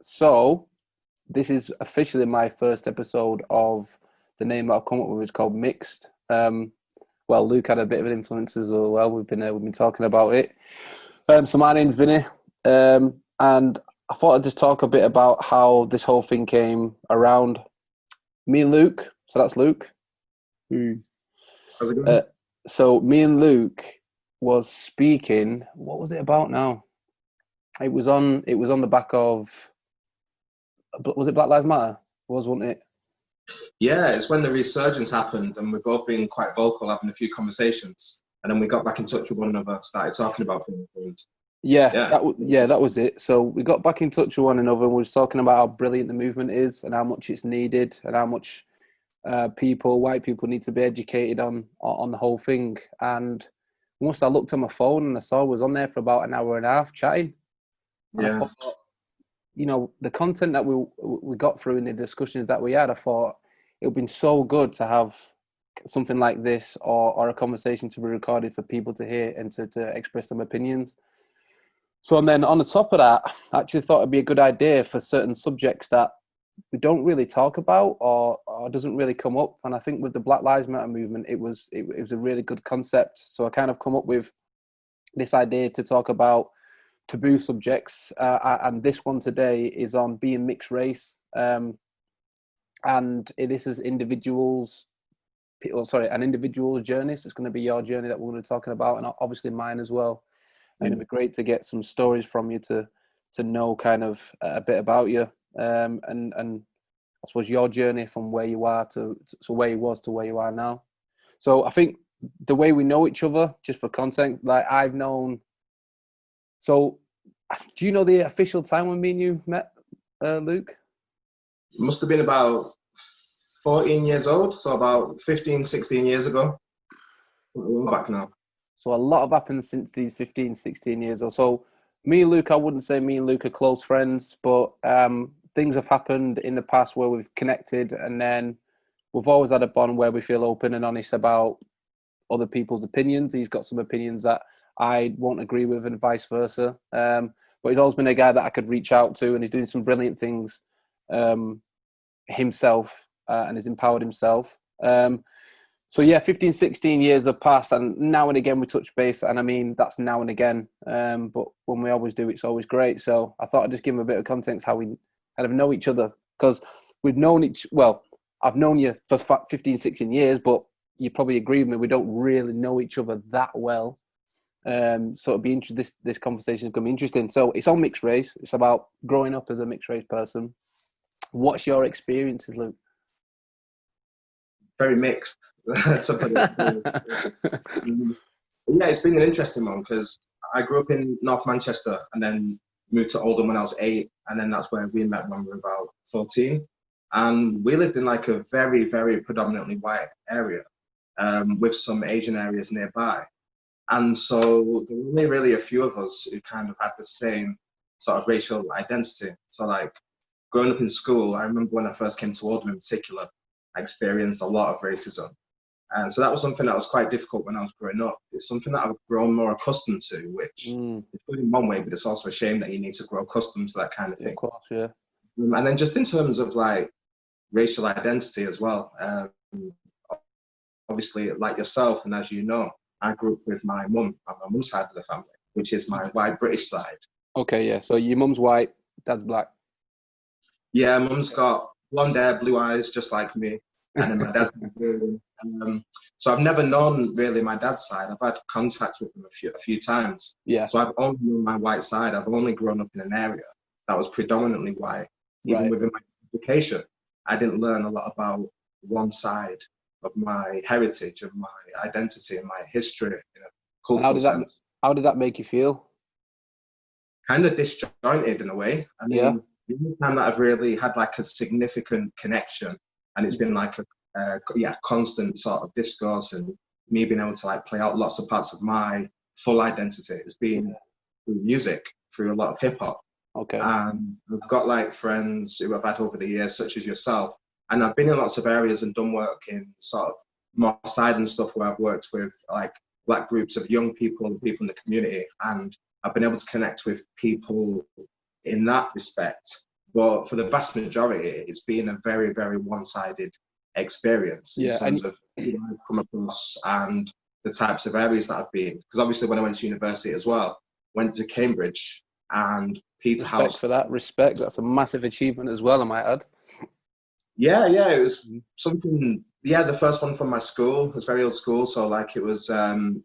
So this is officially my first episode of the name that I've come up with. It's called Mixed. Well, Luke had a bit of an influence as well. We've been talking about it. So my name's Vinny, and I thought I'd just talk a bit about how this whole thing came around. Me and Luke. So that's Luke. How's it Uh, going? so me and Luke was speaking. What was it about now? It was on. It was on the back of. Was it Black Lives Matter? Wasn't it? Yeah, it's when the resurgence happened and we've both been quite vocal, having a few conversations. And then we got back in touch with one another, started talking about things. And Yeah, yeah, that was it. So we got back in touch with one another and we was talking about how brilliant the movement is and how much it's needed and how much white people, need to be educated on the whole thing. And once I looked at my phone and I saw I was on there for about an hour and a half chatting, and I yeah, thought, the content that we got through and the discussions that we had, I thought it would been so good to have something like this or a conversation to be recorded for people to hear and to express some opinions. So, and then on the top of that, I actually thought it'd be a good idea for certain subjects that we don't really talk about or doesn't really come up. And I think with the Black Lives Matter movement, it was a really good concept. So I kind of come up with this idea to talk about taboo subjects, and this one today is on being mixed race, and this is an individual's journey. So it's going to be your journey that we're going to be talking about, and obviously mine as well. And it'd be great to get some stories from you to know kind of a bit about you, and I suppose your journey from where you are to where you was to where you are now. So I think the way we know each other, just for content, like I've known. So, do you know the official time when me and you met, Luke? must have been about 14 years old, so about 15, 16 years ago. We're back now. So a lot have happened since these 15, 16 years or so. Me and Luke, I wouldn't say me and Luke are close friends, but things have happened in the past where we've connected, and then we've always had a bond where we feel open and honest about other people's opinions. He's got some opinions that I won't agree with, and vice versa. But he's always been a guy that I could reach out to, and he's doing some brilliant things himself, and has empowered himself. So yeah, 15, 16 years have passed, and now and again we touch base, and I mean that's now and again. But when we always do, it's always great. So I thought I'd just give him a bit of context how we kind of know each other, because I've known you for 15, 16 years, but you probably agree with me, we don't really know each other that well. So it'll be interesting. This conversation is going to be interesting. So it's on mixed race. It's about growing up as a mixed race person. What's your experiences, Luke? Very mixed. To put it. Yeah, it's been an interesting one because I grew up in North Manchester and then moved to Oldham when I was 8, and then that's where we met when we were about 14. And we lived in like a very, very predominantly white area, with some Asian areas nearby. And so there were only really a few of us who kind of had the same sort of racial identity. So like growing up in school, I remember when I first came to Oldham in particular, I experienced a lot of racism. And so that was something that was quite difficult when I was growing up. It's something that I've grown more accustomed to, which is good in one way, but it's also a shame that you need to grow accustomed to that kind of Yeah, thing. of course, yeah. And then just in terms of like racial identity as well, obviously like yourself, and as you know, I grew up with my mum on my mum's side of the family, which is my white British side. Okay, yeah. So your mum's white, dad's black. Yeah, mum's got blonde hair, blue eyes, just like me. And then my dad's Nigerian. So I've never known really my dad's side. I've had contact with him a few times. Yeah, So I've only known my white side. I've only grown up in an area that was predominantly white. Even right. within my education, I didn't learn a lot about one side of my heritage, of my identity, and my history in a And how cultural did that sense. how did that make you feel? Kind of disjointed in a way. I Yeah, mean, the only time that I've really had like a significant connection, and it's been like a constant sort of discourse and me being able to like play out lots of parts of my full identity has been through music, through a lot of hip hop. okay. And I've got like friends who I've had over the years, such as yourself, and I've been in lots of areas and done work in sort of more side and stuff where I've worked with like black groups of young people and people in the community, and I've been able to connect with people in that respect. But for the vast majority, it's been a very, very one-sided experience in Yeah, terms of who I've come across and the types of areas that I've been. Because obviously, when I went to university as well, went to Cambridge and respect Peterhouse. for that. Respect. That's a massive achievement as well, I might add. Yeah, yeah, it was something. Yeah, the first one from my school. It was very old school, so like it was.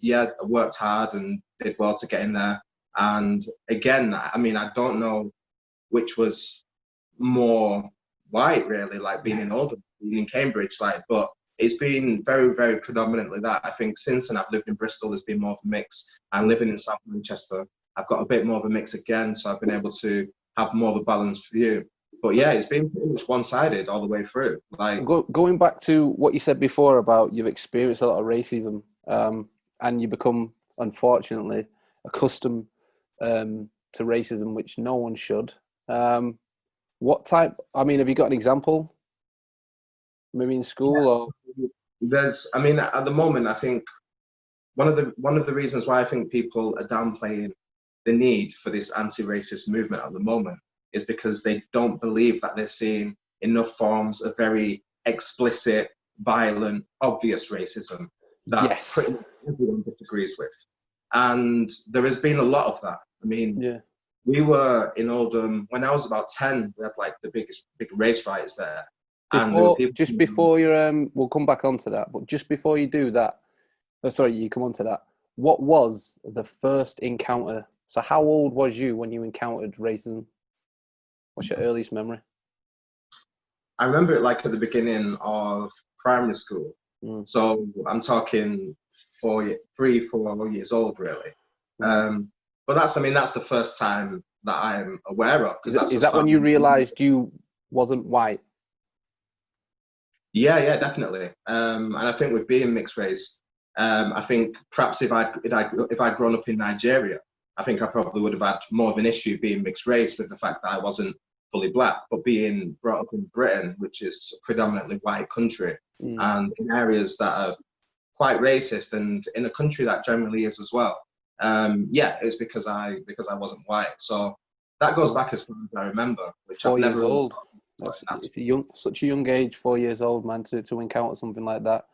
Yeah, I worked hard and did well to get in there. And again, I mean, I don't know which was more white, really, like being in Oldham, being in Cambridge, like, but it's been very, very predominantly that. I think since then I've lived in Bristol, there's been more of a mix. And living in South Manchester, I've got a bit more of a mix again, so I've been able to have more of a balanced view. But yeah, it's been pretty much one-sided all the way through. Like, Going back to what you said before about you've experienced a lot of racism, and you become, unfortunately, accustomed to racism, which no one should. What type? I mean, have you got an example? Maybe in school or? I mean, at the moment, I think one of the reasons why I think people are downplaying the need for this anti-racist movement at the moment is because they don't believe that they're seeing enough forms of very explicit, violent, obvious racism that Yes. pretty much everyone disagrees with. And there has been a lot of that. I mean, Yeah. we were in Oldham when I was about 10. We had like the big race riots there, and there were people. Just before you're, we'll come back onto that. But just before you do that, sorry, you come onto that. What was the first encounter? So, how old was you when you encountered racism? What's your earliest memory? I remember it like at the beginning of primary school. So I'm talking 3, 4 years old, really. But that's the first time that I'm aware of. Is that when you realised you wasn't white? Yeah, definitely. And I think with being mixed race, I think perhaps if I'd grown up in Nigeria, I think I probably would have had more of an issue being mixed race with the fact that I wasn't fully black. But being brought up in Britain, which is a predominantly white country, and in areas that are quite racist, and in a country that generally is as well. Yeah, it's because I wasn't white. So that goes back as far as I remember, which 4 I've years never. old. That's such a young age, 4 years old, man, to encounter something like that.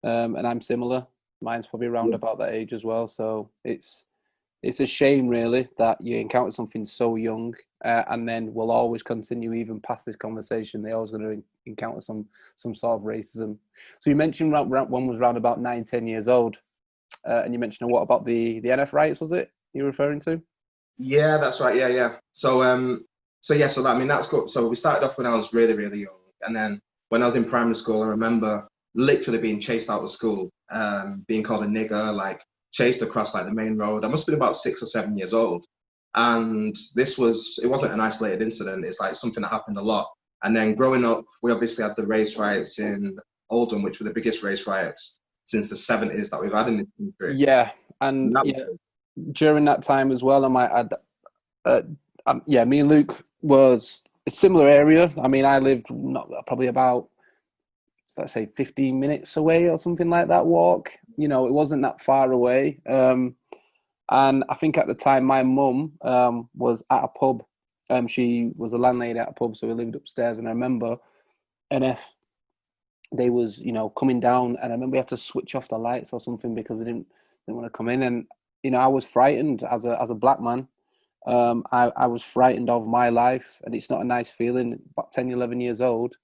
And I'm similar. Mine's probably around about that age as well. So it's a shame, really, that you encounter something so young, and then we'll always continue even past this conversation. They're always going to encounter some sort of racism. So you mentioned one was around about 9, 10 years old, and you mentioned what about the NF riots? Was it you were referring to? Yeah, that's right. Yeah. So I mean that's good. So we started off when I was really, really young, and then when I was in primary school, I remember literally being chased out of school, being called a nigger, like chased across like the main road. I must have been about 6 or 7 years old, and it wasn't an isolated incident. It's like something that happened a lot. And then growing up, we obviously had the race riots in Oldham, which were the biggest race riots since the 70s that we've had in this country. Yeah, and during that time as well, I might add, me and Luke was a similar area. I mean, I lived probably about, let's say, 15 minutes away or something like that walk. You know, it wasn't that far away. And I think at the time, my mum was at a pub. She was a landlady at a pub, so we lived upstairs. And I remember NF, they was, coming down, and I remember we had to switch off the lights or something because they didn't want to come in. And, I was frightened as a black man. I was frightened of my life, and it's not a nice feeling, about 10, 11 years old.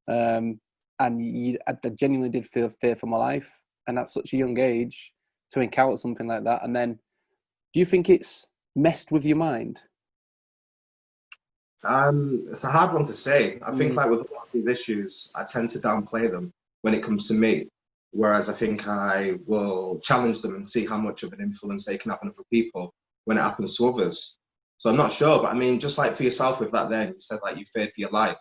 And I genuinely did feel fear for my life. And at such a young age to encounter something like that. And then, do you think it's messed with your mind? It's a hard one to say. I think like with a lot of these issues, I tend to downplay them when it comes to me. Whereas I think I will challenge them and see how much of an influence they can have on other people when it happens to others. So I'm not sure, but I mean, just like for yourself with that then, you said like you feared for your life.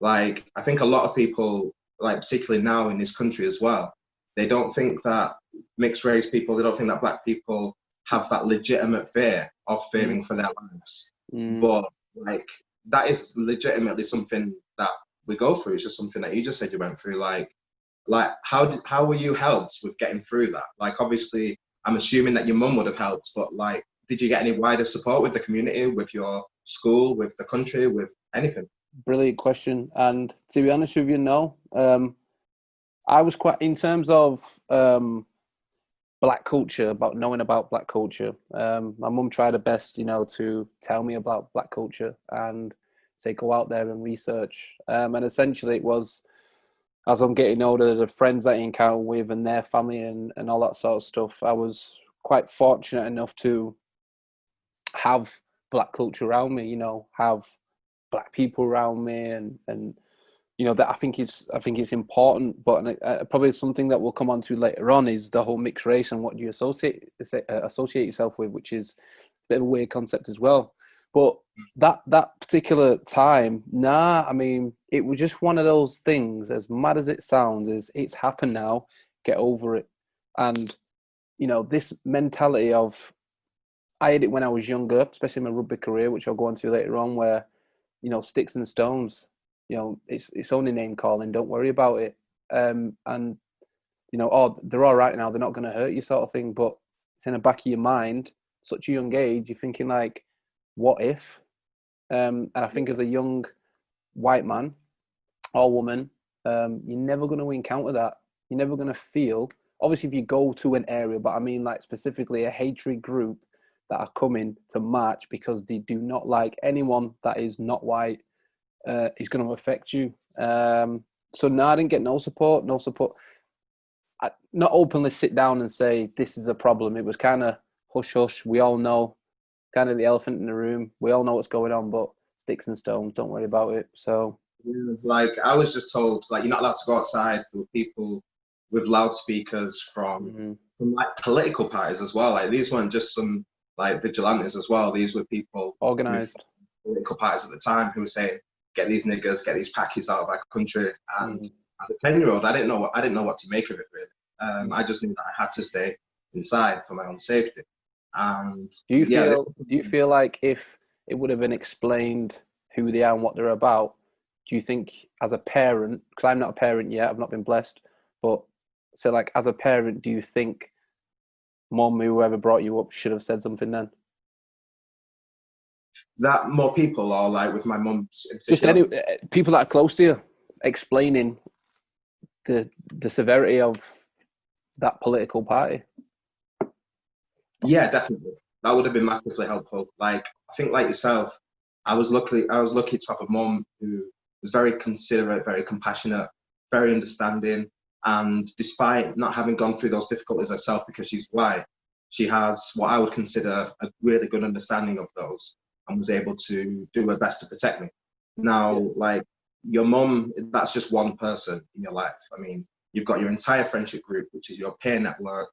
Like, I think a lot of people, like particularly now in this country as well, they don't think that mixed race people, they don't think that black people have that legitimate fear of fearing for their lives. But like, that is legitimately something that we go through. It's just something that you just said you went through. Like how were you helped with getting through that? Like, obviously, I'm assuming that your mum would have helped, but like, did you get any wider support with the community, with your school, with the country, with anything? Brilliant question. And to be honest with you, no. I was quite, in terms of black culture, about knowing about black culture. My mum tried her best, to tell me about black culture and say go out there and research. And essentially, it was as I'm getting older, the friends that I encounter with and their family and all that sort of stuff. I was quite fortunate enough to have black culture around me. Have black people around me, and that I think it's important, but probably something that we'll come on to later on is the whole mixed race and what you associate yourself with, which is a bit of a weird concept as well. But that particular time, I mean, it was just one of those things. As mad as it sounds, is it's happened now. Get over it. And this mentality of, I had it when I was younger, especially in my rugby career, which I'll go on to later on, where sticks and stones. It's only name calling. Don't worry about it. And they're all right now. They're not going to hurt you, sort of thing. But it's in the back of your mind, such a young age. You're thinking like, what if? And I think as a young white man or woman, you're never going to encounter that. You're never going to feel. Obviously, if you go to an area, but I mean, like specifically a hatred group that are coming to march because they do not like anyone that is not white. Is going to affect you. So no, I didn't get no support. Not openly sit down and say, this is a problem. It was kind of hush hush. We all know, kind of the elephant in the room. We all know what's going on, but sticks and stones, don't worry about it. So, like, I was just told, like, you're not allowed to go outside. There were people with loudspeakers from like political parties as well. Like, these weren't just some like vigilantes as well. These were people organized political parties at the time who were saying, get these niggers, get these packies out of our country. And as a 10-year-old, I didn't know what to make of it, really. I just knew that I had to stay inside for my own safety. And do you feel like if it would have been explained who they are and what they're about, do you think as a parent, because I'm not a parent yet, I've not been blessed, but so like as a parent, do you think mom, whoever brought you up, should have said something then? That more people, or like with my mum in Just particular? people that are close to you, explaining the severity of that political party. Yeah, definitely. That would have been massively helpful. Like, I think like yourself, I was lucky to have a mum who was very considerate, very compassionate, very understanding. And despite not having gone through those difficulties herself because she's white, she has what I would consider a really good understanding of those and was able to do her best to protect me. Now, like, your mum, that's just one person in your life. I mean, you've got your entire friendship group, which is your peer network.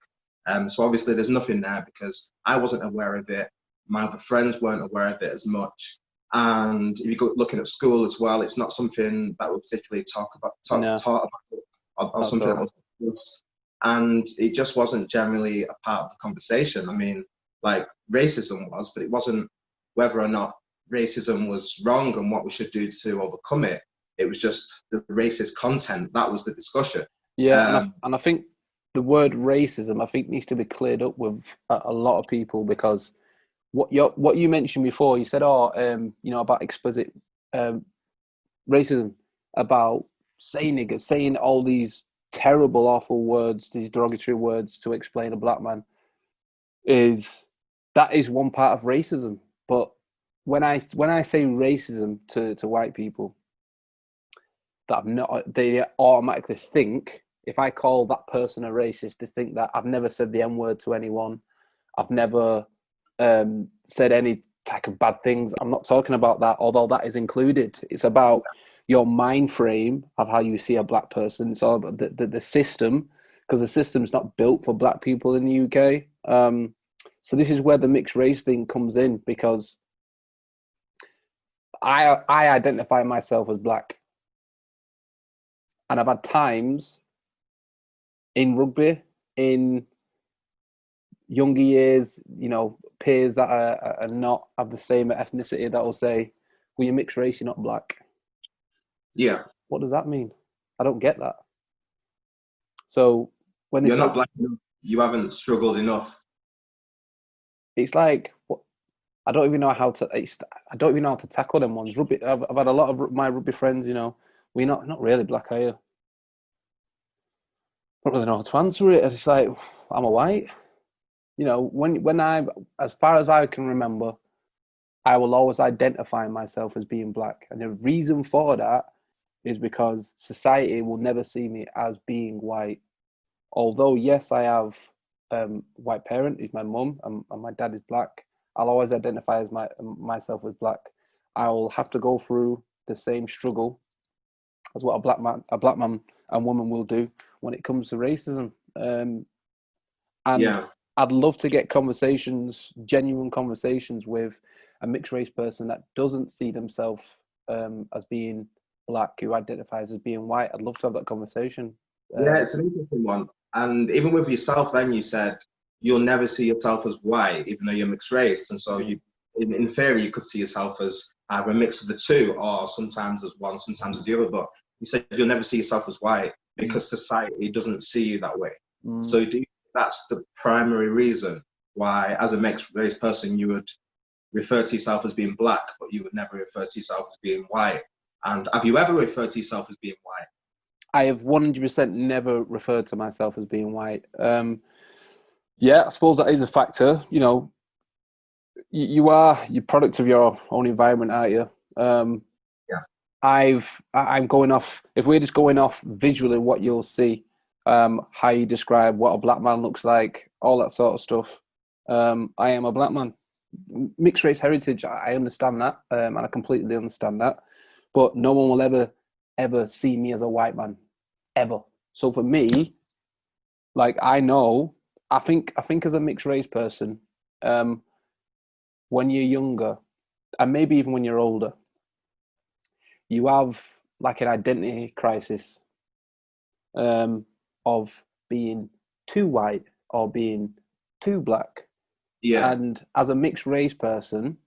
So obviously there's nothing there because I wasn't aware of it. My other friends weren't aware of it as much. And if you go looking at school as well, it's not something that we particularly taught about or something that was discussed. And it just wasn't generally a part of the conversation. I mean, like, racism was, but it wasn't whether or not racism was wrong and what we should do to overcome it. It was just the racist content. That was the discussion. Yeah, and I think the word racism, I think, needs to be cleared up with a lot of people, because what you mentioned before, you said, about explicit racism, about saying nigger, saying all these terrible, awful words, these derogatory words to explain a black man, that is one part of racism. But when I say racism to white people, they automatically think, if I call that person a racist, they think that I've never said the N-word to anyone. I've never said any type of bad things. I'm not talking about that, although that is included. It's about your mind frame of how you see a black person. It's all about the system, because the system's not built for black people in the UK. So this is where the mixed race thing comes in, because I identify myself as black. And I've had times in rugby, in younger years, peers that are not of the same ethnicity that will say, well, you're mixed race, you're not black. Yeah. What does that mean? I don't get that. So when you're not black enough, you haven't struggled enough. It's like, what? I don't even know how to. I don't even know how to tackle them ones. Rugby. I've had a lot of my rugby friends. You know, we're not really black, are you? Don't really know how to answer it. It's like I'm a white. You know, when I, as far as I can remember, I will always identify myself as being black, and the reason for that is because society will never see me as being white. Although yes, I have white parent, who's my mum, and my dad is black. I'll always identify as myself as black. I will have to go through the same struggle as what a black man and woman will do when it comes to racism. And Yeah. I'd love to get conversations, genuine conversations with a mixed race person that doesn't see themselves as being black, who identifies as being white. I'd love to have that conversation. Yeah, it's an interesting one. And even with yourself, then you said you'll never see yourself as white, even though you're mixed race. And so you, in theory, you could see yourself as either a mix of the two, or sometimes as one, sometimes as the other. But you said you'll never see yourself as white because society doesn't see you that way. So that's the primary reason why, as a mixed race person, you would refer to yourself as being black, but you would never refer to yourself as being white. And have you ever referred to yourself as being white? I have 100% never referred to myself as being white. Yeah, I suppose that is a factor. You know, you are your product of your own environment, aren't you? Yeah. I'm going off. If we're just going off visually, what you'll see, how you describe what a black man looks like, all that sort of stuff. I am a black man, mixed race heritage. I understand that, and I completely understand that. But no one will ever see me as a white man, ever. So for me, like I know, I think as a mixed race person, when you're younger, and maybe even when you're older, you have like an identity crisis of being too white or being too black. Yeah. And as a mixed race person,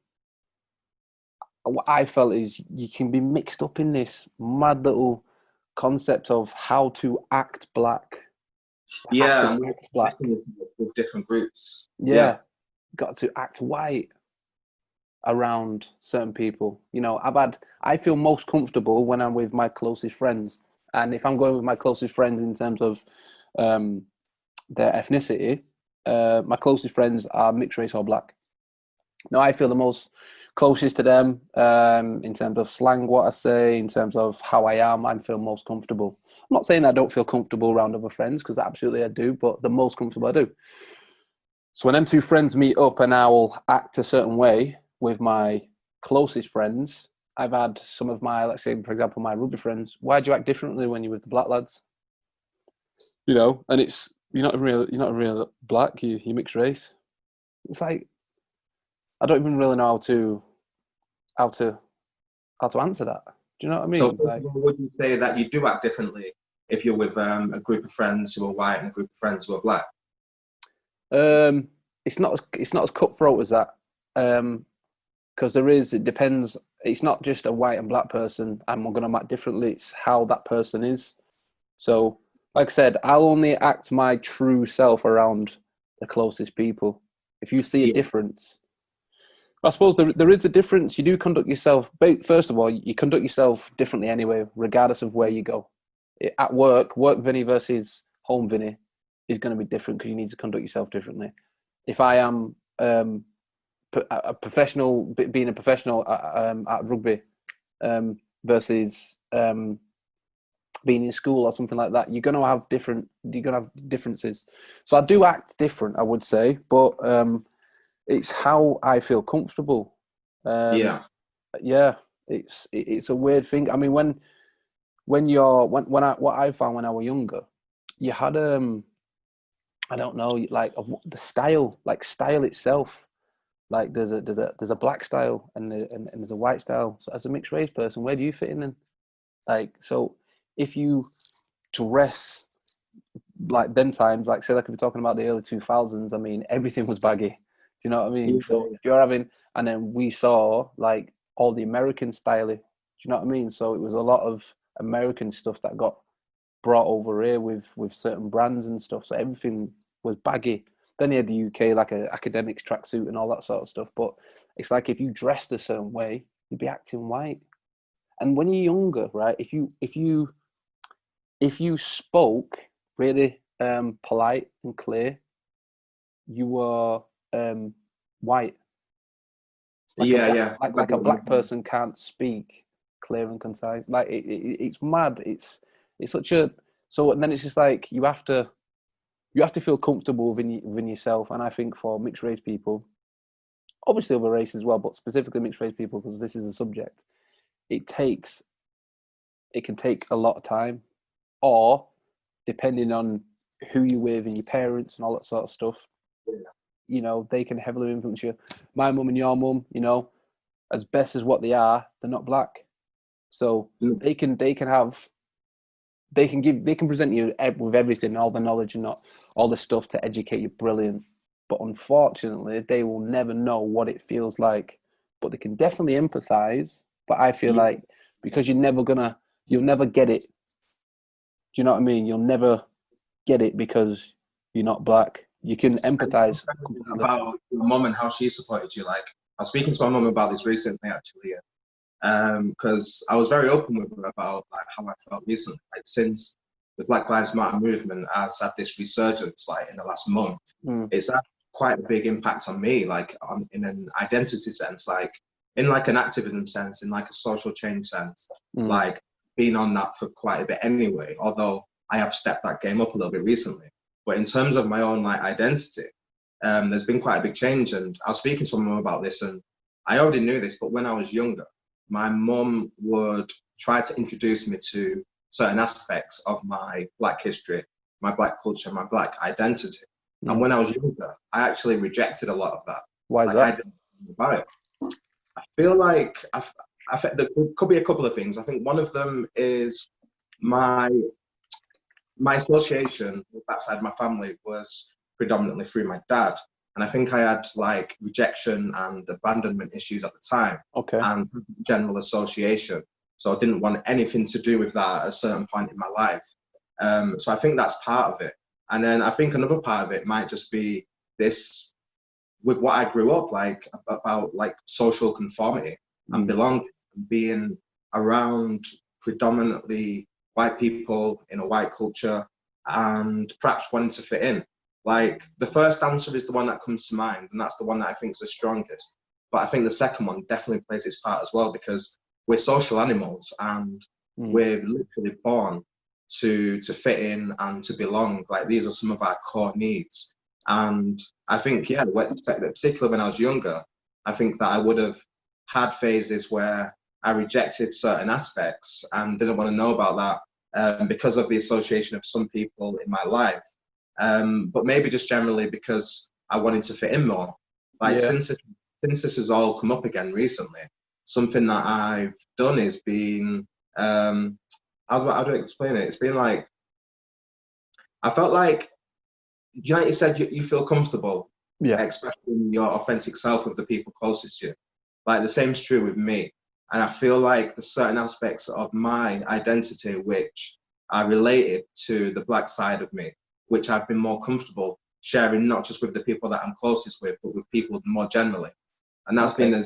what I felt is you can be mixed up in this mad little concept of how to act black. Have Yeah, to and act black. with different groups. Yeah, got to act white around certain people. You know, I feel most comfortable when I'm with my closest friends. And if I'm going with my closest friends in terms of their ethnicity, my closest friends are mixed race or black. Now, I feel the most closest to them in terms of slang, what I say, in terms of how I am, I feel most comfortable. I'm not saying I don't feel comfortable around other friends, because absolutely I do, but the most comfortable I do. So when them two friends meet up and I will act a certain way with my closest friends, I've had some of my, let's say, for example, my rugby friends, why do you act differently when you're with the black lads? You know, and it's, you're not a real black, you mixed race. It's like, I don't even really know how to, how to answer that. Do you know what I So mean? first Like, of all, would you say that you do act differently if you're with a group of friends who are white and a group of friends who are black? it's not as cutthroat as that. Because it depends. It's not just a white and black person, and we're going to act differently. It's how that person is. So, like I said, I'll only act my true self around the closest people. If you see a Yeah. difference, I suppose there is a difference. You do conduct yourself, first of all, you conduct yourself differently anyway, regardless of where you go. At work Vinny versus home Vinny is going to be different because you need to conduct yourself differently. If I am a professional, being a professional at rugby versus being in school or something like that, you're going to have differences. So I do act different, I would say, but it's how I feel comfortable. Yeah. Yeah, it's a weird thing. I mean, when I what I found when I was younger, you had I don't know, like the style, like style itself. Like there's a black style and there's a white style. So as a mixed race person, where do you fit in then? Like, so if you dress like them times, like say, like if we're talking about the early 2000s, I mean everything was baggy. Do you know what I mean? So Yeah. if you're having, and then we saw like all the American style. Do you know what I mean? So it was a lot of American stuff that got brought over here with certain brands and stuff. So everything was baggy. Then you had the UK, like a academics tracksuit and all that sort of stuff. But it's like if you dressed a certain way, you'd be acting white. And when you're younger, right? If you spoke really polite and clear, you were white. Like Yeah, yeah. like a black person can't speak clear and concise. Like it's mad. It's such a so. And then it's just like you have to feel comfortable within yourself. And I think for mixed race people, obviously other races as well, but specifically mixed race people, because this is a subject, it can take a lot of time, or depending on who you're with and your parents and all that sort of stuff, they can heavily influence you. My mum and your mum, as best as what they are, they're not black, so they can present you with everything, all the knowledge and not all the stuff to educate you, brilliant. But unfortunately, they will never know what it feels like. But they can definitely empathize. But I feel like because you'll never get it. Do you know what I mean? You'll never get it because you're not black. You can empathize about your mum and how she supported you. Like, I was speaking to my mum about this recently, actually, because I was very open with her about like how I felt recently. Like, since the Black Lives Matter movement has had this resurgence, like in the last month, it's had quite a big impact on me. Like, in an identity sense, like in like an activism sense, in like a social change sense, like been on that for quite a bit anyway. Although I have stepped that game up a little bit recently, but in terms of my own like identity, there's been quite a big change. And I was speaking to my mum about this, and I already knew this, but when I was younger, my mum would try to introduce me to certain aspects of my Black history, my Black culture, my Black identity. And when I was younger, I actually rejected a lot of that. Why is that? I didn't think about it. I feel like there could be a couple of things. I think one of them is my association with that side of my family was predominantly through my dad. And I think I had like rejection and abandonment issues at the time, and general association. So I didn't want anything to do with that at a certain point in my life. So I think that's part of it. And then I think another part of it might just be this, with what I grew up like, about like social conformity and belonging, and being around predominantly white people in a white culture and perhaps wanting to fit in. Like, the first answer is the one that comes to mind, and that's the one that I think is the strongest. But I think the second one definitely plays its part as well, because we're social animals, and we're literally born to fit in and to belong. Like, these are some of our core needs. And I think, particularly when I was younger, I think that I would have had phases where I rejected certain aspects and didn't want to know about that because of the association of some people in my life. But maybe just generally because I wanted to fit in more. Like, since this has all come up again recently, something that I've done is been, how do I explain it? It's been like, I felt like, you said you feel comfortable expressing your authentic self with the people closest to you. Like, the same's true with me. And I feel like there's certain aspects of my identity which are related to the Black side of me, which I've been more comfortable sharing, not just with the people that I'm closest with, but with people more generally. And that's been a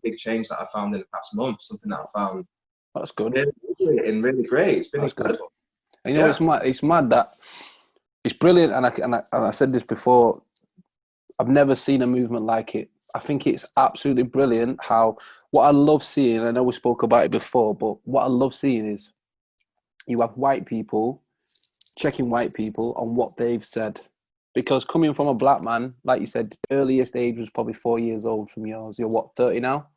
big change that I found in the past month, something that I found that's good really great. It's been incredible. And it's mad that it's brilliant. And I said this before, I've never seen a movement like it. I think it's absolutely brilliant what I love seeing, I know we spoke about it before, but what I love seeing is you have white people checking white people on what they've said. Because coming from a black man, like you said, the earliest age was probably 4 years old from yours. You're what, 30 now?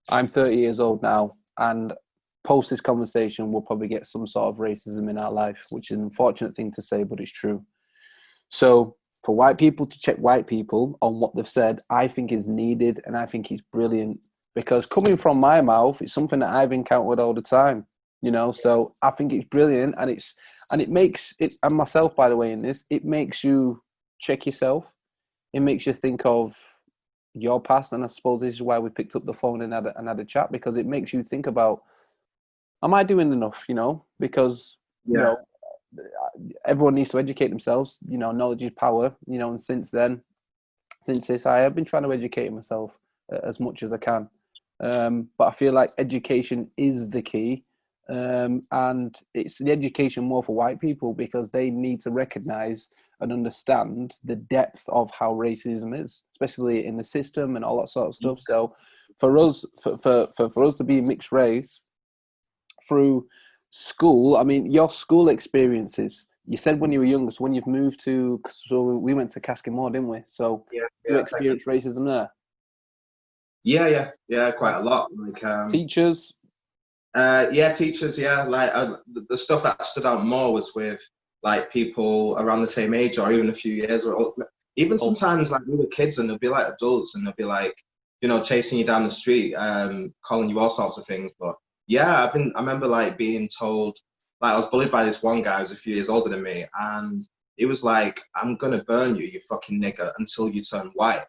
I'm 30 years old now. And post this conversation, we'll probably get some sort of racism in our life, which is an unfortunate thing to say, but it's true. So for white people to check white people on what they've said, I think is needed, and I think it's brilliant. Because coming from my mouth, it's something that I've encountered all the time, so I think it's brilliant, and it makes it, and myself, by the way, in this, it makes you check yourself. It makes you think of your past, and I suppose this is why we picked up the phone and had a chat, because it makes you think about, am I doing enough? Because everyone needs to educate themselves. You know, knowledge is power. You know, and since this, I have been trying to educate myself as much as I can. But I feel like education is the key. And it's the education more for white people because they need to recognize and understand the depth of how racism is, especially in the system and all that sort of stuff. So for us, for us to be mixed race through school, I mean, your school experiences, you said when you were younger, so when you've moved to, so we went to Caskinmore, didn't we? So you experienced racism there? Yeah, quite a lot. Like teachers? Teachers, yeah. Like the stuff that stood out more was with like people around the same age or even a few years or even sometimes like we were kids and they'll be like adults and they'll be like, you know, chasing you down the street, calling you all sorts of things. But yeah, I remember like being told, like I was bullied by this one guy who was a few years older than me, and he was like, "I'm gonna burn you, you fucking nigger, until you turn white."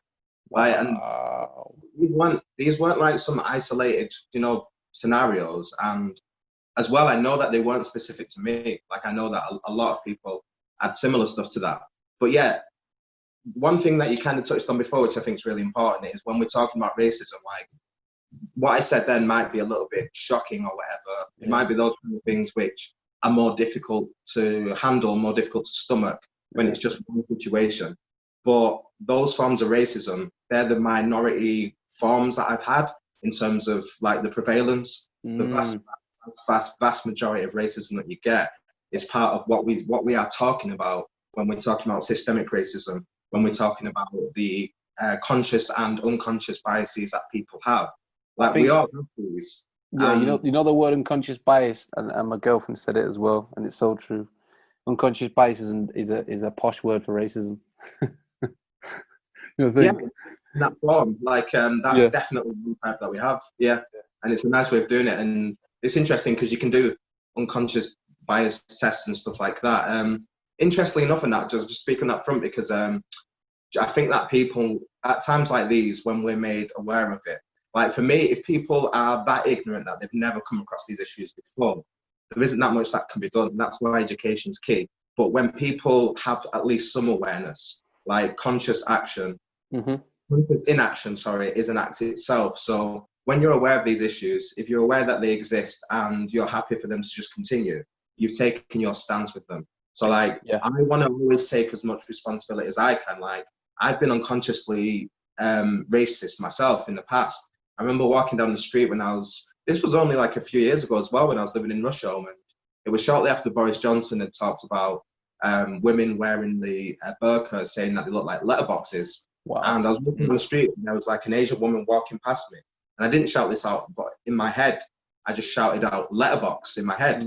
Like, and these weren't like some isolated, you know, scenarios. And as well, I know that they weren't specific to me. Like I know that a lot of people had similar stuff to that. But yeah, one thing that you kind of touched on before, which I think is really important, is when we're talking about racism, like what I said then might be a little bit shocking or whatever. It might be those kind of things which are more difficult to handle, more difficult to stomach when it's just one situation. But those forms of racism, they're the minority forms that I've had in terms of like the prevalence. The vast majority of racism that you get is part of what we are talking about when we're talking about systemic racism, when we're talking about the conscious and unconscious biases that people have. Like we all have these. Yeah, you know the word unconscious bias, and my girlfriend said it as well, and it's so true. Unconscious bias is a posh word for racism. Yeah, in that form, like that's definitely one type that we have. Yeah, and it's a nice way of doing it, and it's interesting because you can do unconscious bias tests and stuff like that. Interestingly enough, and that just speak on that front because I think that people at times like these, when we're made aware of it, like for me, if people are that ignorant that they've never come across these issues before, there isn't that much that can be done. And that's why education is key. But when people have at least some awareness, like conscious action, inaction, is an act itself. So when you're aware of these issues, if you're aware that they exist and you're happy for them to just continue, you've taken your stance with them. So like, I want to always take as much responsibility as I can. Like I've been unconsciously racist myself in the past. I remember walking down the street this was only like a few years ago as well, when I was living in Russia, and it was shortly after Boris Johnson had talked about women wearing the burqa, saying that they look like letterboxes. Wow. And I was walking down the street and there was like an Asian woman walking past me. And I didn't shout this out, but in my head, I just shouted out letterbox in my head.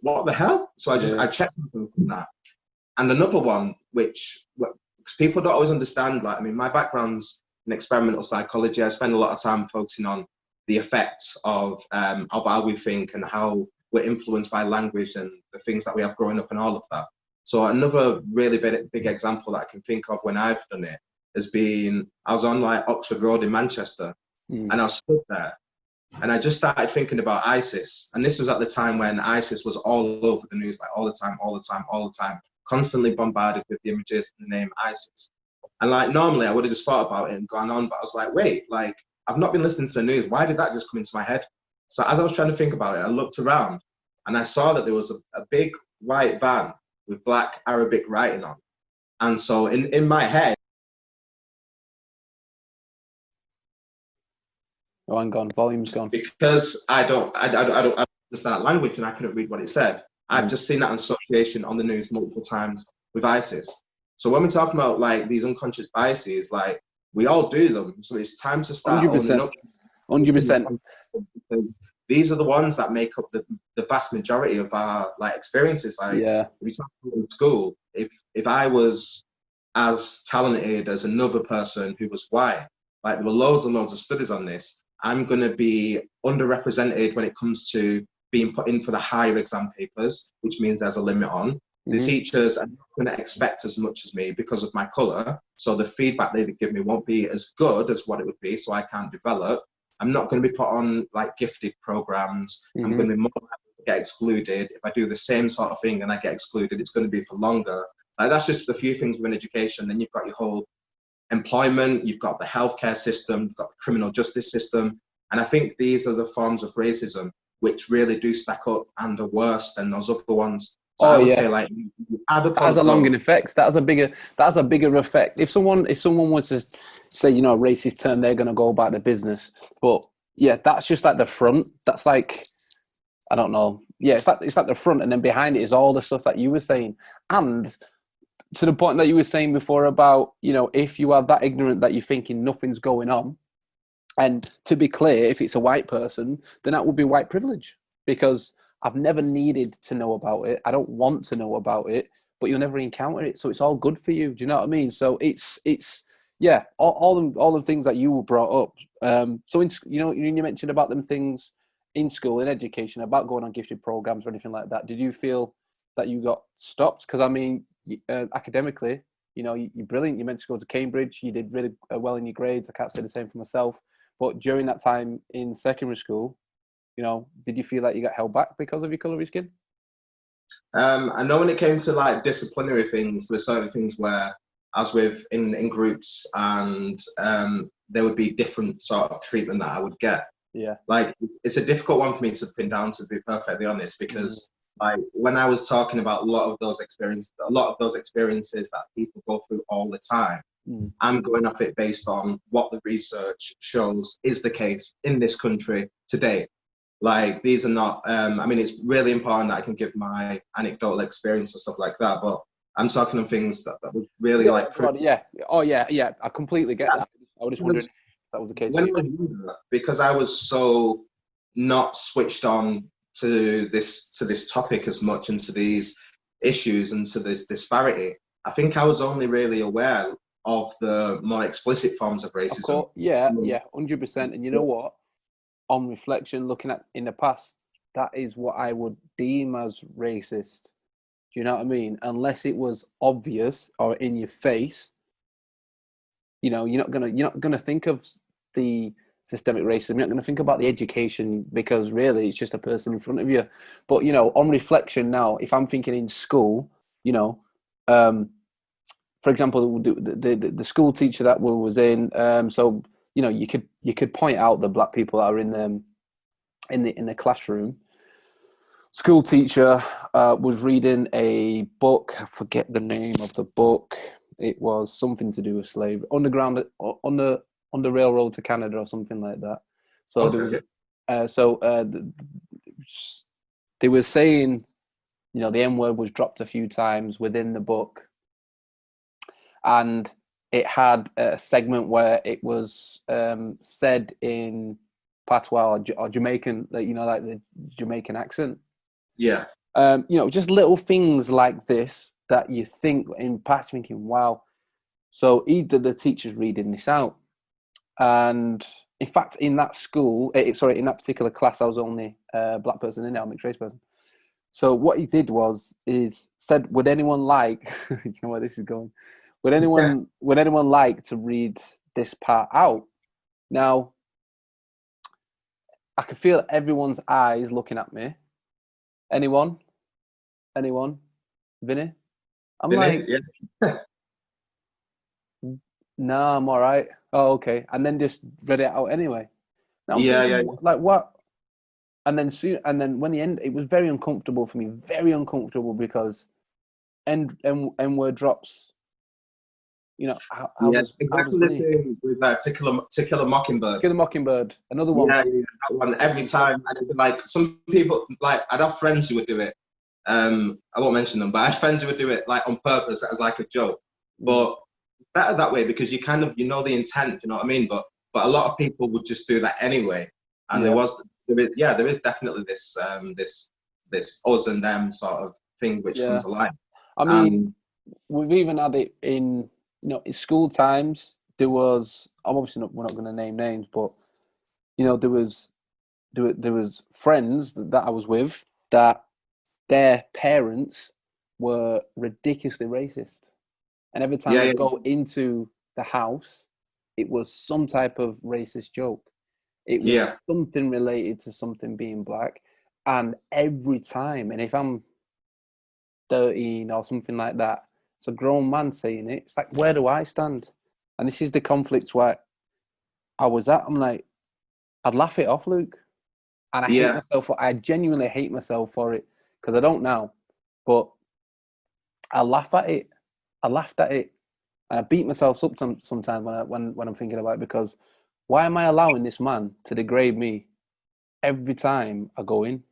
What the hell? So I checked on that. And another one, which people don't always understand, like, I mean, my background's in experimental psychology. I spend a lot of time focusing on the effects of how we think and how we're influenced by language and the things that we have growing up and all of that. So another really big example that I can think of when I've done it has been, I was on like Oxford Road in Manchester and I was stood there and I just started thinking about ISIS. And this was at the time when ISIS was all over the news, like all the time, constantly bombarded with the images and the name ISIS. And like normally I would have just thought about it and gone on, but I was like, wait, like I've not been listening to the news. Why did that just come into my head? So as I was trying to think about it, I looked around and I saw that there was a big white van with black Arabic writing on. And so in my head. Oh, I'm gone. Volume's gone. Because I don't understand that language and I couldn't read what it said. I've just seen that association on the news multiple times with ISIS. So when we're talking about like these unconscious biases, like we all do them. So it's time to start 100%. 100%. These are the ones that make up the vast majority of our like experiences. Like if you talk in school, if I was as talented as another person who was white, like there were loads and loads of studies on this, I'm going to be underrepresented when it comes to being put in for the higher exam papers, which means there's a limit on. The teachers are not going to expect as much as me because of my colour. So the feedback they give me won't be as good as what it would be, so I can't develop. I'm not going to be put on like gifted programs. I'm going to be more likely to get excluded. If I do the same sort of thing and I get excluded, it's going to be for longer. Like, that's just a few things within education. Then you've got your whole employment, you've got the healthcare system, you've got the criminal justice system. And I think these are the forms of racism which really do stack up and are worse than those other ones. So I would say, like, you add up that all has of a long those. effect. That has a bigger effect. If someone was to say, you know, a racist term, they're going to go about their business. But yeah, that's just like the front. That's like, I don't know. Yeah, it's like the front, and then behind it is all the stuff that you were saying. And to the point that you were saying before about, you know, if you are that ignorant that you're thinking nothing's going on, and to be clear, if it's a white person, then that would be white privilege, because I've never needed to know about it. I don't want to know about it, but you'll never encounter it. So it's all good for you. Do you know what I mean? So it's yeah, all the things that you brought up. So you know, you mentioned about them things in school, in education, about going on gifted programs or anything like that. Did you feel that you got stopped? Because I mean, academically, you know, you're brilliant. You meant to go to Cambridge. You did really well in your grades. I can't say the same for myself. But during that time in secondary school, you know, did you feel like you got held back because of your colour of your skin? I know when it came to like disciplinary things, there's certain things where, as with in groups, and there would be different sort of treatment that I would get. Yeah. Like, it's a difficult one for me to pin down, to be perfectly honest, because like when I was talking about a lot of those experiences that people go through all the time, I'm going off it based on what the research shows is the case in this country today. Like, these are not, I mean, it's really important that I can give my anecdotal experience and stuff like that, but I'm talking on things that was really like. Yeah. Oh, yeah. I completely get that. I was just wondering if that was the case for When I you. was younger, because I was so not switched on to this topic as much, and to these issues and to this disparity, I think I was only really aware of the more explicit forms of Of racism. course, yeah, 100%. And you know what? On reflection, looking at in the past, that is what I would deem as racist. Do you know what I mean? Unless it was obvious or in your face, you know, you're not gonna think of the systemic racism. You're not gonna think about the education, because really it's just a person in front of you. But you know, on reflection now, if I'm thinking in school, you know, for example, the school teacher that we was in, so you know, you could point out the black people that are in them in the classroom. School teacher was reading a book. I forget the name of the book. It was something to do with slavery, underground on the railroad to Canada or something like that. So Okay. they were saying, you know, the N word was dropped a few times within the book, and it had a segment where it was said in patois or Jamaican, like, you know, like the Jamaican accent. Yeah. You know, just little things like this that you think in past, thinking, wow. So either the teacher's reading this out, and in fact, in that school, in that particular class, I was only a black person in it, I'm a mixed race person. So what he did is said, would anyone like, you know where this is going? Would anyone like to read this part out? Now, I could feel everyone's eyes looking at me. Anyone? Vinny? I'm like, Yeah. nah, I'm all right. Oh, okay. And then just read it out anyway. Now I'm Yeah, thinking, like, what? And then when the end, it was very uncomfortable for me, very uncomfortable, because N word drops. You know, how yeah. does Exactly the Vinny? same with To Kill a Mockingbird. Kill the Mockingbird, another one. Yeah, that one. Every time, and it'd be like, some people, like, I'd have friends who would do it. I won't mention them, but I had friends who would do it like on purpose as like a joke. But better that way, because you know the intent. You know what I mean? But a lot of people would just do that anyway. And Yeah. there is definitely this us and them sort of thing which comes alive. I mean, we've even had it in, you know, in school times. There was, I'm obviously not, we're not going to name names, but you know, there was friends that I was with that their parents were ridiculously racist, and every time Yeah, I yeah, go into the house, it was some type of racist joke. It yeah, was something related to something being black. And every time, and if I'm 13 or something like that, it's a grown man saying it. It's like, where do I stand? And this is the conflict where I was at. I'm like, I'd laugh it off, Luke. And I hate Yeah, myself for, I genuinely hate myself for it because I don't now. But I laugh at it. I laughed at it. And I beat myself up sometimes when I'm thinking about it, because why am I allowing this man to degrade me every time I go in?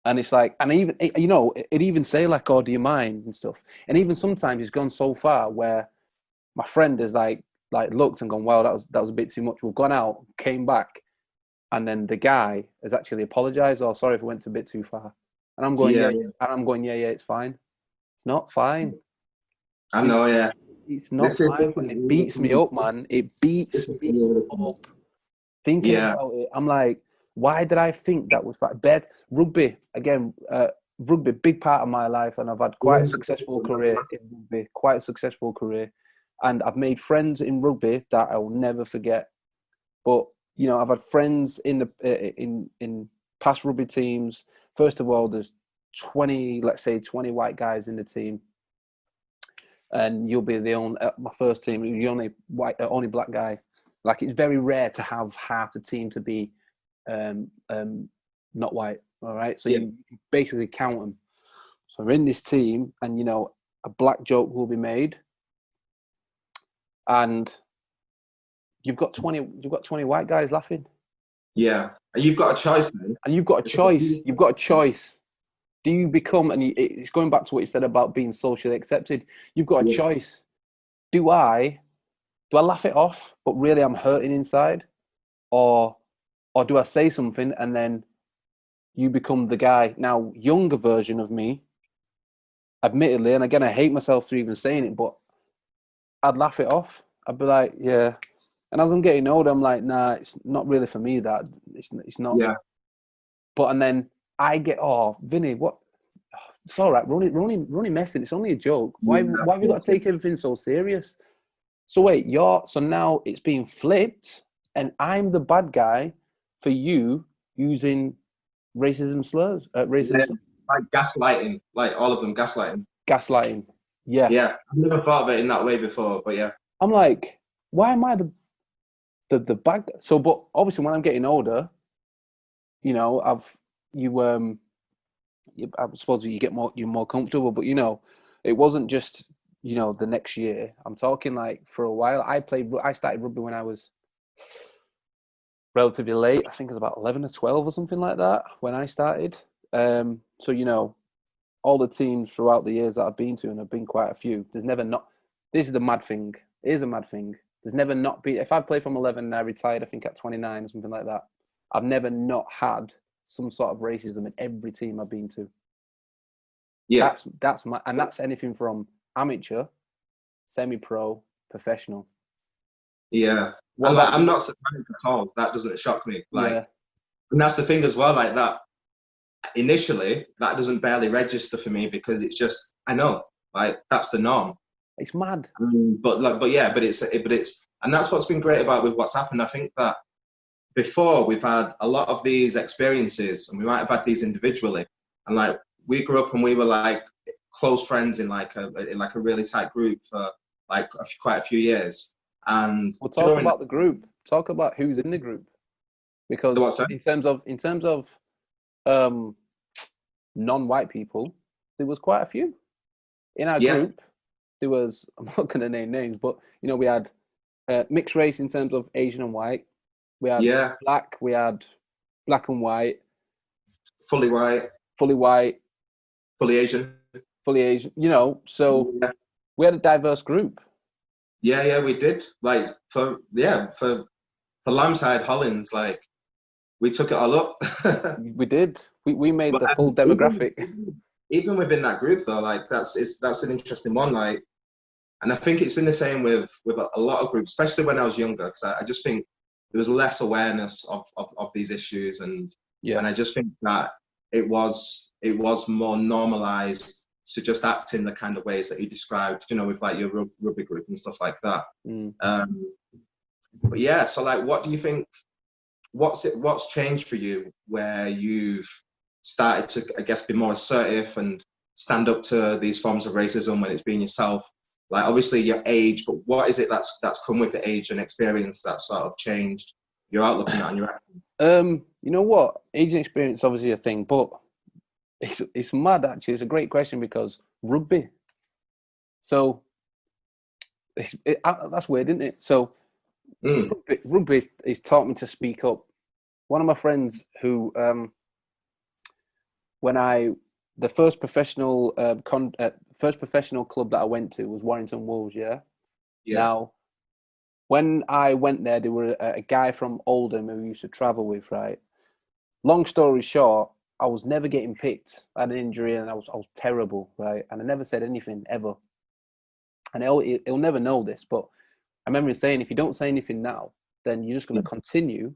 And it's like, and even, you know, it even say like, "Oh, do you mind?" and stuff. And even sometimes it's gone so far where my friend has like looked and gone, "Wow, that was a bit too much." We've gone out, came back, and then the guy has actually apologized. "Oh, sorry if I went a bit too far." And I'm going, yeah, "Yeah, yeah." And I'm going, "Yeah, yeah, it's fine. It's not fine. I It, know, yeah. it's This not is, fine." And it beats me up, man. It beats me this up. Thinking yeah, about it, I'm like, why did I think that was that bad? Rugby, again, rugby, big part of my life, and I've had quite a successful career in rugby, quite a successful career. And I've made friends in rugby that I will never forget. But, you know, I've had friends in the in past rugby teams. First of all, there's 20, let's say 20 white guys in the team. And you'll be the only, my first team, you're the only white, only black guy. Like, it's very rare to have half the team to be um, um, not white. All right, so yeah, you basically count them. So we're in this team, and you know a black joke will be made, and you've got 20 white guys laughing, yeah. And you've got a choice, man. and you've got a choice. You've got a choice. Do you become, and it's going back to what you said about being socially accepted. You've got a Yeah, choice. Do I do I laugh it off, but really I'm hurting inside, or do I say something and then you become the guy now, younger version of me, admittedly, and again, I hate myself for even saying it, but I'd laugh it off. I'd be like, yeah. And as I'm getting older, I'm like, nah, it's not really for me. That it's not. yeah, But and then I get, oh, Vinny, what? It's all right. We're only messing. It's only a joke. yeah, Why have you got to take everything so serious? So wait, so now it's being flipped, and I'm the bad guy for you using racism slurs, yeah. racism, Like gaslighting, like all of them gaslighting. gaslighting. Yeah, Yeah, I've never thought of it in that way before, but yeah, I'm like, why am I the bad? So, but obviously, when I'm getting older, you know, you I suppose you're more comfortable, but you know, it wasn't just the next year. I'm talking like for a while. I started rugby when I was relatively late. I think it was about 11 or 12 or something like that when I started. So all the teams throughout the years that I've been to, and I've been quite a few. There's never not. This is the mad thing. It is a mad thing. There's never not been. If I played from 11 and I retired, I think at 29 or something like that, I've never not had some sort of racism in every team I've been to. yeah, That's anything from amateur, semi-pro, professional. yeah. What And like, about I'm you? not surprised at all. That doesn't shock me. Like, Yeah, and that's the thing as well. Like that, initially, that doesn't barely register for me because it's just I know, like that's the norm. it's mad. But and that's what's been great about with what's happened. I think that before we've had a lot of these experiences, and we might have had these individually, and like we grew up and we were like close friends in like a really tight group for like quite a few years. And We'll talk during about the group. Talk about who's in the group, the because what's that? in terms of um, non-white people, there was quite a few in our Yeah, group. There was, I'm not going to name names, but we had mixed race in terms of Asian and white. We had yeah, black. We had black and white, fully white, fully white, fully Asian. fully Asian. So Yeah, we had a diverse group. yeah, yeah, we did. Like for Lambside Hollins, like we took it all up. We did. We made But the full demographic. even within that group though, like that's an interesting one. Like, and I think it's been the same with a lot of groups, especially when I was younger, because I just think there was less awareness of these issues, Yeah. and I just think that it was more normalized to just act in the kind of ways that you described, with like your rugby group and stuff like that. Mm. But yeah, so like, what do you think? What's changed for you where you've started to, I guess, be more assertive and stand up to these forms of racism when it's being yourself? Like, obviously your age, but what is it that's come with the age and experience that sort of changed your outlook on that and your acting? You know what? Age and experience is obviously a thing, but it's mad actually. It's a great question because rugby. So that's weird, isn't it? So rugby is taught me to speak up. One of my friends who, the first professional club that I went to was Warrington Wolves. Yeah. Now, when I went there, there were a guy from Oldham who we used to travel with. Right. Long story short, I was never getting picked. I had an injury and I was terrible. Right, and I never said anything ever. And he'll never know this, but I remember him saying, if you don't say anything now, then you're just going to continue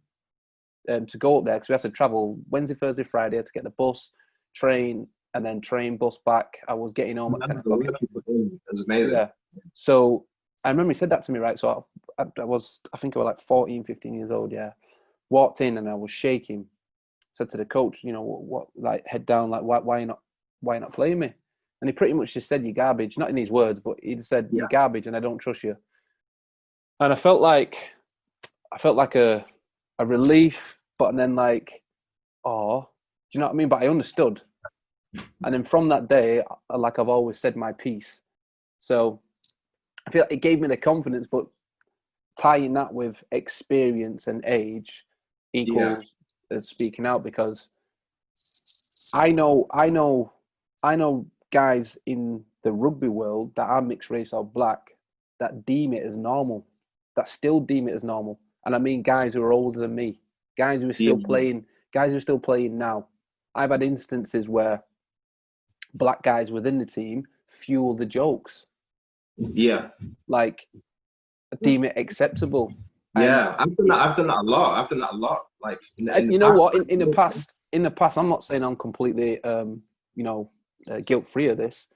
to go up there, because we have to travel Wednesday, Thursday, Friday to get the bus, train, and then train, bus back. I was getting home at 10 o'clock. It was amazing. Yeah. So I remember he said that to me, right? So I think I was like 14, 15 years old, yeah. Walked in and I was shaking. Said to the coach, you know, what like, head down, like, why you not playing me? And he pretty much just said, you're garbage. Not in these words, but he said, you're garbage and I don't trust you. And I felt like a relief, but then like, oh, do you know what I mean? But I understood. And then from that day, like I've always said my piece. So I feel like it gave me the confidence, but tying that with experience and age equals speaking out, because I know guys in the rugby world that are mixed race or black that deem it as normal, that still deem it as normal. And I mean guys who are older than me, guys who are still playing now. I've had instances where black guys within the team fuel the jokes. Yeah. Like, deem it acceptable. Yeah, I've done that a lot. Like, you know what? In the past, I'm not saying I'm completely, guilt free of this,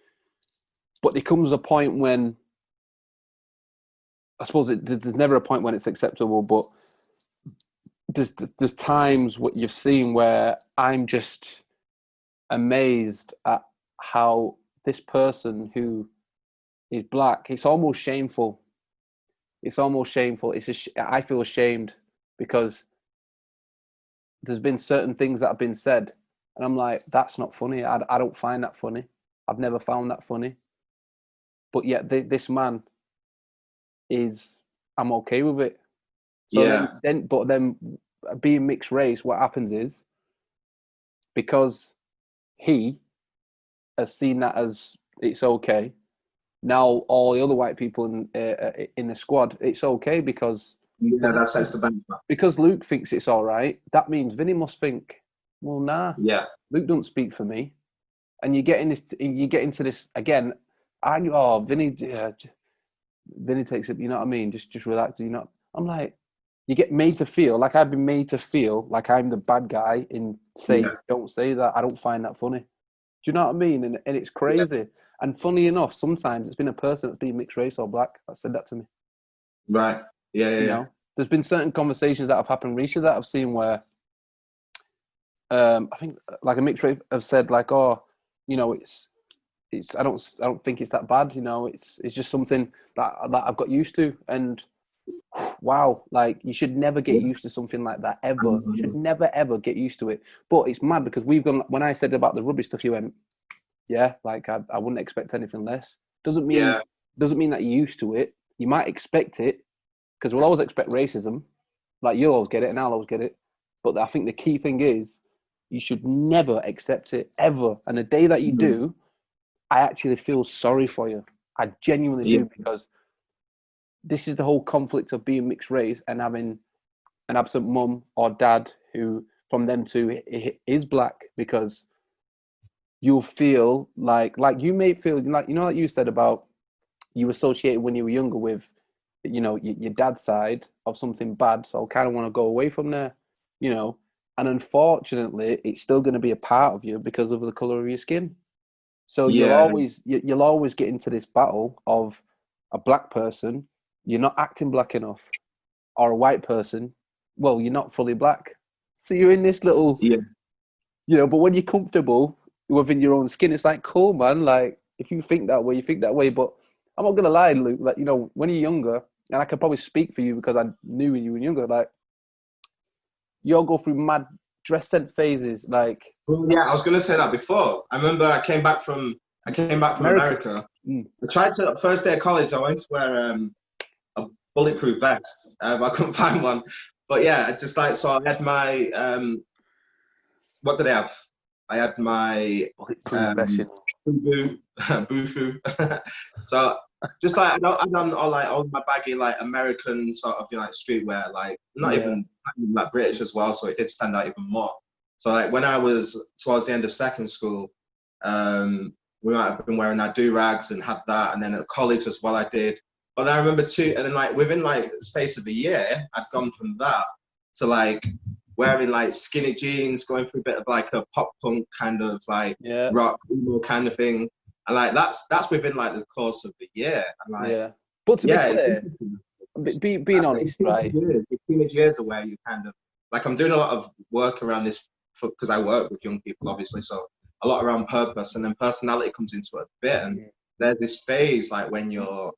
but there comes a point when, I suppose there's never a point when it's acceptable, but there's times what you've seen where I'm just amazed at how this person who is black, it's almost shameful. I feel ashamed because there's been certain things that have been said, and I'm like, that's not funny. I don't find that funny. I've never found that funny. But yet this man I'm okay with it. So then being mixed race, what happens is, because he has seen that as it's okay, now all the other white people in the squad, it's okay because that sets the benchmark. Because Luke thinks it's all right, that means Vinny must think, well, nah. Yeah. Luke don't speak for me, and you get into this again. Vinny takes it. You know what I mean? Just relax. You know, I'm like, you get made to feel like I've been made to feel like I'm the bad guy in saying, don't say that. I don't find that funny. Do you know what I mean? And it's crazy. Yeah. And funny enough, sometimes it's been a person that's been mixed race or black that said that to me. Right. Yeah. You know? There's been certain conversations that have happened recently that I've seen where, I think like a mixed race have said like, oh, you know, it's I don't think it's that bad. You know, it's just something that I've got used to. And wow, like, you should never get used to something like that ever. You should never ever get used to it. But it's mad because we've gone. When I said about the rubbish stuff, you went, yeah, like I wouldn't expect anything less. Doesn't mean that you're used to it. You might expect it, because we'll always expect racism. Like, you'll always get it and I'll always get it. But I think the key thing is you should never accept it ever. And the day that you do, I actually feel sorry for you. I genuinely do, because this is the whole conflict of being mixed race and having an absent mum or dad who, from them two, is black, because you'll feel like you may feel like, you know, like you said about you associated when you were younger with, you know, your dad's side of something bad. So I kind of want to go away from there, you know, and unfortunately it's still going to be a part of you because of the color of your skin. So you'll always get into this battle of a black person, you're not acting black enough, or a white person, well, you're not fully black. So you're in this little you know, but when you're comfortable within your own skin, it's like, cool, man. Like, if you think that way, you think that way. But I'm not gonna lie, Luke. Like, you know, when you're younger, and I can probably speak for you because I knew when you were younger. Like, you'll go through mad dress sense phases. Like, Well, yeah, I was gonna say that before. I remember I came back from America. America. I tried to first day of college. I went to wear a bulletproof vest. I couldn't find one, but yeah, I just like so I had my what did I have? I had my bufu, bufu. So just like I done all my baggy like American sort of like streetwear, like not even like British as well. So it did stand out even more. So like when I was towards the end of second school, we might have been wearing our do rags and had that, and then at college as well I did. But I remember too, and then like within like the space of a year, I'd gone from that to like wearing like skinny jeans, going through a bit of like a pop punk kind of like rock emo kind of thing, and like that's within like the course of the year. And like but to be clear, being honest, right? Teenage years are where you kind of like I'm doing a lot of work around this because I work with young people, obviously, so a lot around purpose, and then personality comes into it a bit. And there's this phase like when you're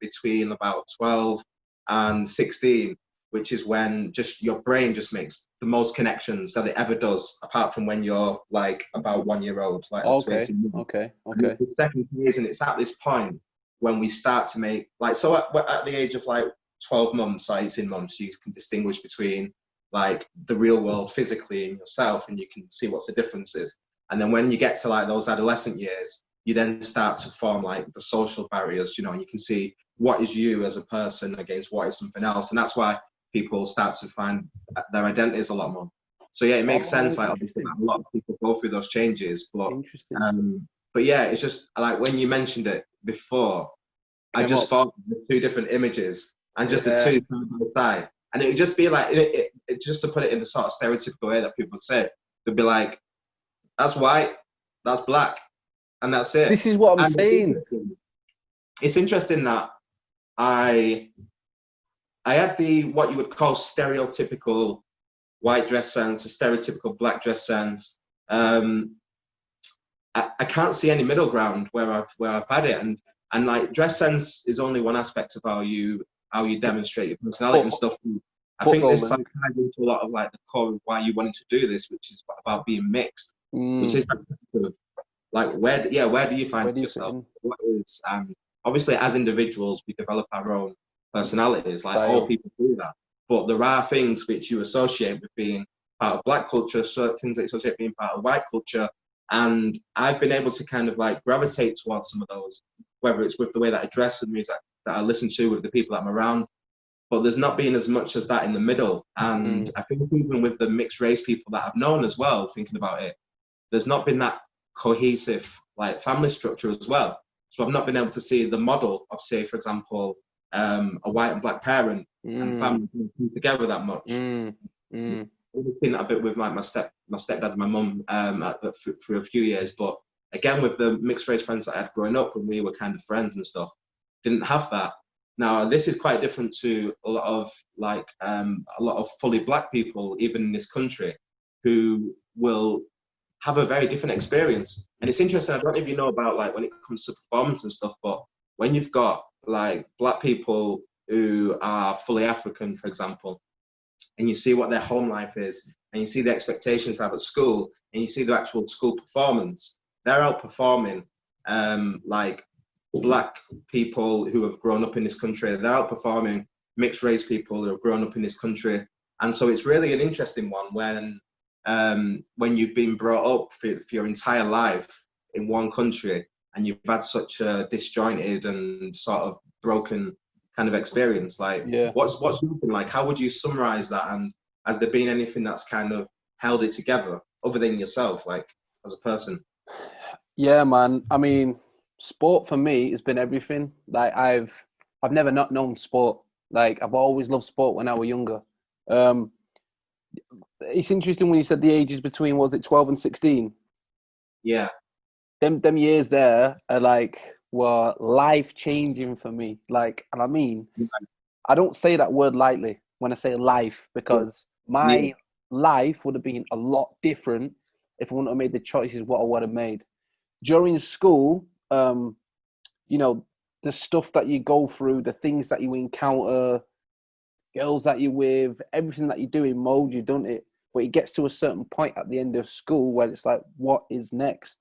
between about 12 and 16, which is when just your brain just makes the most connections that it ever does, apart from when you're like about 1 year old, like okay. The second phase, and it's at this point when we start to make like so at the age of like 12 months or 18 months, you can distinguish between like the real world physically in yourself, and you can see what's the differences. And then when you get to like those adolescent years, you then start to form like the social barriers, you know, and you can see what is you as a person against what is something else. And that's why people start to find their identities a lot more. So yeah, it makes sense. Like obviously a lot of people go through those changes, but yeah, it's just like when you mentioned it before, I just thought of the two different images and just the two side by side. And it would just be like, it, just to put it in the sort of stereotypical way that people say, they'd be like, that's white, that's black, and that's it. This is what I'm saying. It's interesting that I had the what you would call stereotypical white dress sense, a stereotypical black dress sense. I can't see any middle ground where I've had it, and like dress sense is only one aspect of how you demonstrate your personality and stuff. I think this like ties into a lot of like the core of why you wanted to do this, which is about being mixed, which is like where do you find yourself? What is obviously as individuals we develop our own personalities, like all people do that. But there are things which you associate with being part of black culture, certain things that you associate with being part of white culture. And I've been able to kind of like gravitate towards some of those, whether it's with the way that I dress and music that I listen to, with the people that I'm around. But there's not been as much as that in the middle. And I think even with the mixed race people that I've known as well, thinking about it, there's not been that cohesive like family structure as well. So I've not been able to see the model of, say, for example, a white and black parent and family coming together that much. I've seen that a bit with like my stepdad and my mum for a few years, but again with the mixed race friends that I had growing up when we were kind of friends and stuff, didn't have that. Now this is quite different to a lot of fully black people, even in this country, who will have a very different experience. And it's interesting, I don't know if you know about like when it comes to performance and stuff, but when you've got like black people who are fully African, for example, and you see what their home life is, and you see the expectations they have at school, and you see the actual school performance, they're outperforming like black people who have grown up in this country. They're outperforming mixed race people who have grown up in this country. And so it's really an interesting one when you've been brought up for your entire life in one country and you've had such a disjointed and sort of broken kind of experience. Like, what's something like? How would you summarize that? And has there been anything that's kind of held it together other than yourself, like as a person? Yeah, man. I mean, sport for me has been everything. Like I've never not known sport. Like I've always loved sport when I was younger. It's interesting when you said the ages between, was it 12 and 16? Yeah. Them years there were life changing for me. Like, and I mean, I don't say that word lightly when I say life, because my life would have been a lot different if I wouldn't have made the choices what I would have made. During school, you know, the stuff that you go through, the things that you encounter, girls that you're with, everything that you do in mold you, don't it? But it gets to a certain point at the end of school where it's like, what is next?